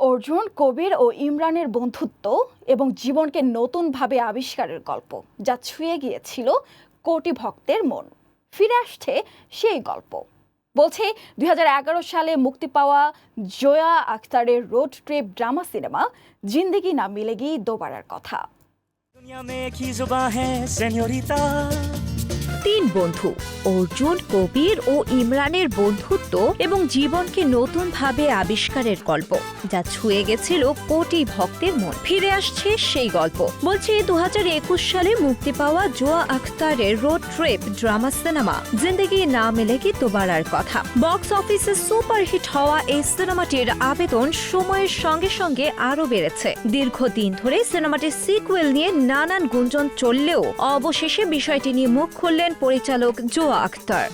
অর্জুন, কবির ও ইমরানের বন্ধুত্ব এবং জীবনকে নতুনভাবে আবিষ্কারের গল্প, যা ছুঁয়ে গিয়েছিল কোটি ভক্তের মন। ফিরে আসছে সেই গল্প। বলছে 2011 সালে মুক্তি পাওয়া জোয়া আখতারের রোড ট্রিপ ড্রামা সিনেমা জিন্দেগি না মিলেগি দোবারার কথা। তিন বন্ধু অর্জুন, কবির ও ইমরানের বন্ধুত্ব এবং জীবনকে নতুনভাবে আবিষ্কারের গল্প, যা ছুঁয়ে গেছিল কোটি ভক্তের মন। ফিরে আসছে সেই গল্প। বলছে 2021 সালে মুক্তি পাওয়া জোয়া আখতারের রোড ট্রিপ ড্রামা সিনেমা জিন্দেগি না মিলেগি দোবারার কথা। বক্স অফিসে সুপারহিট হওয়া এই সিনেমাটির আবেদন সময়ের সঙ্গে সঙ্গে আরও বেড়েছে। দীর্ঘদিন ধরে সিনেমাটির সিকুয়েল নিয়ে নানান গুঞ্জন চললেও অবশেষে বিষয়টি নিয়ে মুখ খুললেন পরিচালক জোয়া আখতার।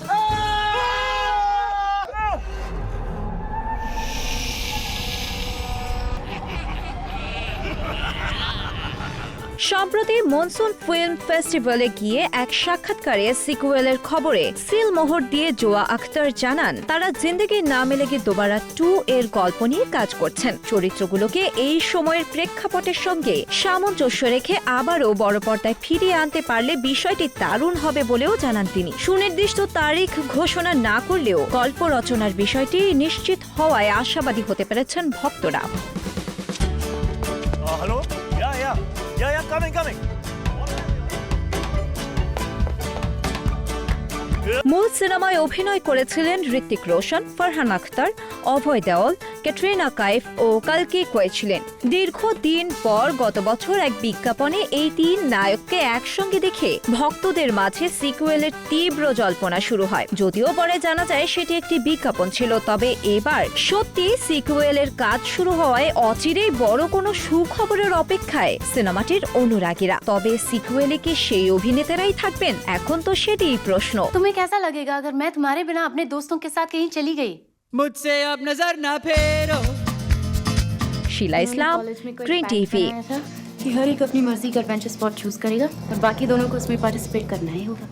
সম্প্রতি মনসুন ফিল্ম ফেস্টিভ্যালে গিয়ে এক সাক্ষাৎকারে সিকুয়েলের খবরে সিলমোহর দিয়ে জোয়া আখতার জানান, তারা জিন্দেগি না মিলেগি দোবারা 2 এর গল্প নিয়ে কাজ করছেন। চরিত্রগুলোকে এই সময়ের প্রেক্ষাপটের সঙ্গে সামঞ্জস্য রেখে আবারও বড় পর্দায় ফিরিয়ে আনতে পারলে বিষয়টি দারুণ হবে বলেও জানান তিনি। সুনির্দিষ্ট তারিখ ঘোষণা না করলেও গল্প রচনার বিষয়টি নিশ্চিত হওয়ায় আশাবাদী হতে পেরেছেন ভক্তরা। Yeah, coming. মূল সিনেমায় অভিনয় করেছিলেন ঋত্বিক রোশন, ফারহান আখতার, অভয় দেওল, ক্যাটরিনা কাইফ ও কালকি কোয়েচিলেন। দীর্ঘদিন পর গত বছর এক বিজ্ঞাপনে এই তিন নায়ককে একসঙ্গে দেখে ভক্তদের মাঝে সিকুয়েলের তীব্র জল্পনা শুরু হয়। যদিও পরে জানা যায় সেটি একটি বিজ্ঞাপন ছিল, তবে এবার সত্যি সিকুয়েলের কাজ শুরু হওয়ায় অচিরেই বড় কোনো সুখবরের অপেক্ষায় সিনেমাটির অনুরাগীরা। তবে সিকুয়েলে কি সেই অভিনেতারাই থাকবেন? এখন তো সেটিই প্রশ্ন। कैसा लगेगा अगर मैं तुम्हारे बिना अपने दोस्तों के साथ कहीं चली गई? मुझसे अब नजर ना फेरो। शीला इस्लाम, ग्रीन टीवी। कि हर एक अपनी मर्जी का एडवेंचर स्पॉट चूज करेगा और बाकी दोनों को उसमें पार्टिसिपेट करना ही होगा।